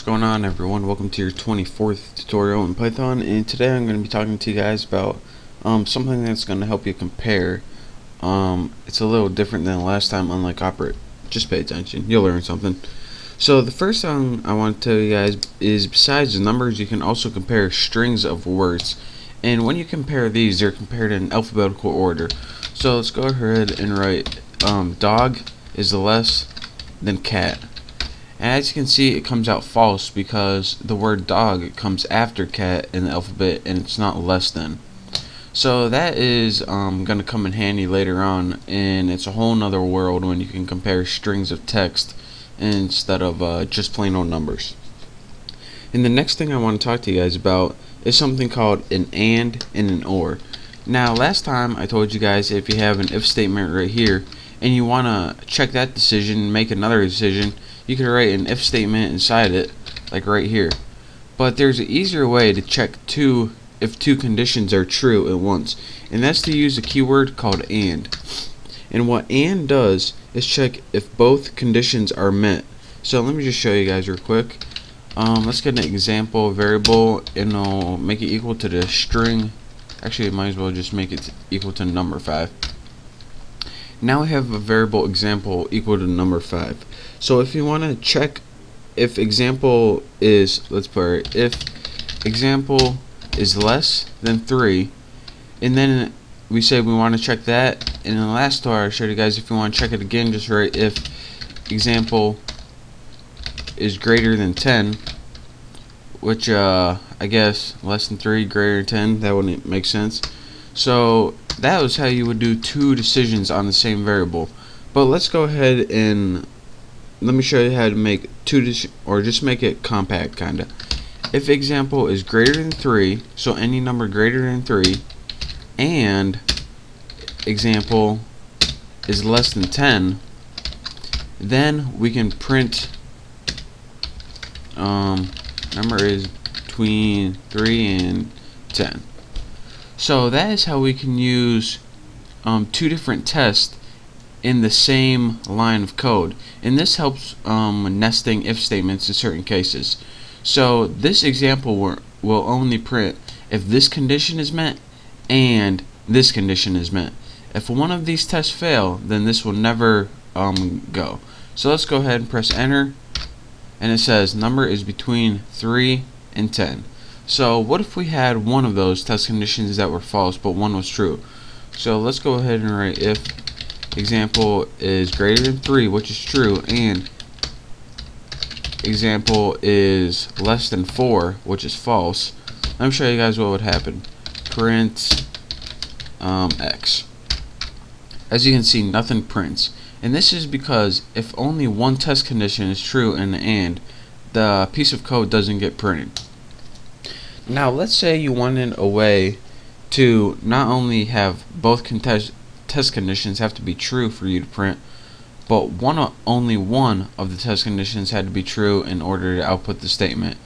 What's going on, everyone? Welcome to your 24th tutorial in Python, and today I'm going to be talking to you guys about something that's going to help you compare. It's a little different than last time, unlike operate. Just pay attention, you'll learn something. So the first thing I want to tell you guys is, besides the numbers, you can also compare strings of words, and when you compare these, they're compared in alphabetical order. So let's go ahead and write dog is less than cat. And as you can see, it comes out false because the word dog comes after cat in the alphabet and it's not less than. So that is going to come in handy later on, and it's a whole nother world when you can compare strings of text instead of just plain old numbers. And the next thing I want to talk to you guys about is something called an and an or. Now, last time I told you guys, if you have an if statement right here and you want to check that decision and make another decision, you can write an if statement inside it, like right here. But there's an easier way to check if two conditions are true at once, and that's to use a keyword called and. And what and does is check if both conditions are met. So let me just show you guys real quick. Let's get an example variable, and I'll make it equal to the string. Actually, I might as well just make it equal to number 5. Now we have a variable example equal to number 5. So if you want to check if example is, let's put it, if example is less than 3, and then we say we want to check that, and in the last tutorial I showed you guys, if you want to check it again, just write if example is greater than 10, which I guess less than 3, greater than 10, that wouldn't make sense. So that was how you would do two decisions on the same variable. But let's go ahead and let me show you how to make or just make it compact kinda. If example is greater than 3, so any number greater than 3, and example is less than 10, then we can print number is between 3 and 10. So that is how we can use two different tests in the same line of code, and this helps nesting if statements in certain cases. So this example will only print if this condition is met and this condition is met. If one of these tests fail, then this will never go. So let's go ahead and press enter, and it says number is between 3 and 10. So what if we had one of those test conditions that were false but one was true? So let's go ahead and write if example is greater than 3, which is true, and example is less than 4, which is false. Let me show you guys what would happen. Print X. As you can see, nothing prints, and this is because if only one test condition is true in the and, the piece of code doesn't get printed. Now let's say you wanted a way to not only have both test conditions have to be true for you to print, but only one of the test conditions had to be true in order to output the statement.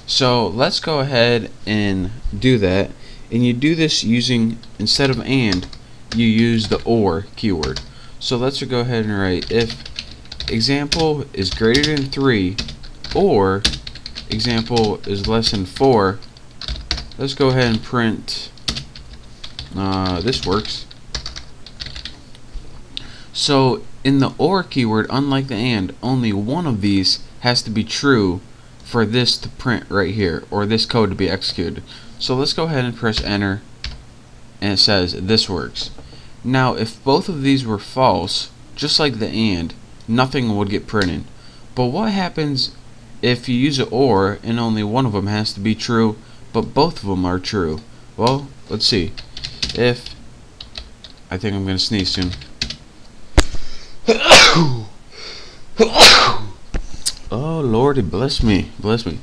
So let's go ahead and do that, and you do this using, instead of and, you use the or keyword. So let's go ahead and write if example is greater than 3 or example is less than 4. Let's go ahead and print this works. So in the or keyword, unlike the and, only one of these has to be true for this to print right here, or this code to be executed. So let's go ahead and press enter, and it says this works. Now if both of these were false, just like the and, nothing would get printed. But what happens if you use an or and only one of them has to be true but both of them are true? Well, let's see. If I think I'm gonna sneeze soon. Oh Lordy, bless me, bless me.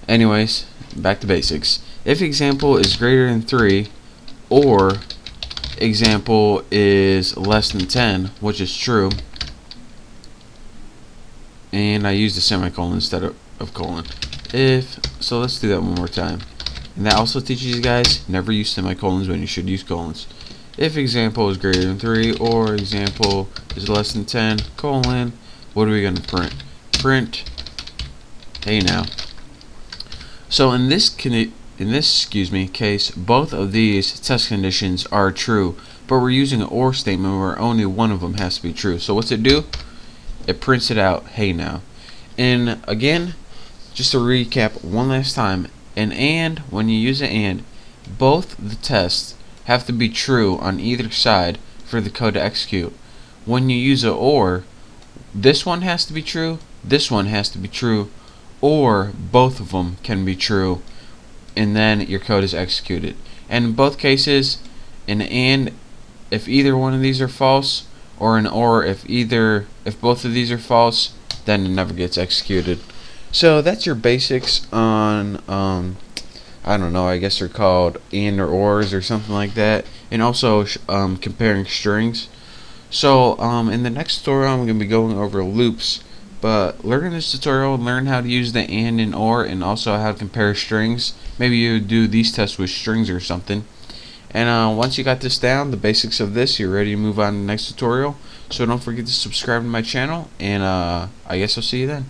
Anyways, back to basics. If example is greater than 3 or example is less than 10, which is true, and I used a semicolon instead of colon. So let's do that one more time. And that also teaches you guys, never use semicolons when you should use colons. If example is greater than 3 or example is less than 10, colon, what are we going to print? Print hey now. So in this case, both of these test conditions are true, but we're using an OR statement where only one of them has to be true. So what's it do? It prints it out, hey now. And again, just to recap one last time, when you use an and, both the tests have to be true on either side for the code to execute. When you use an or, this one has to be true, this one has to be true, or both of them can be true, and then your code is executed. And in both cases, an and, if either one of these are false, or an or, if both of these are false, then it never gets executed. So that's your basics on I don't know, I guess they're called and or ors or something like that, and also comparing strings. So in the next tutorial I'm going to be going over loops, but learn this tutorial, learn how to use the and or, and also how to compare strings. Maybe you do these tests with strings or something. And once you got this down, the basics of this, you're ready to move on to the next tutorial. So don't forget to subscribe to my channel, and I guess I'll see you then.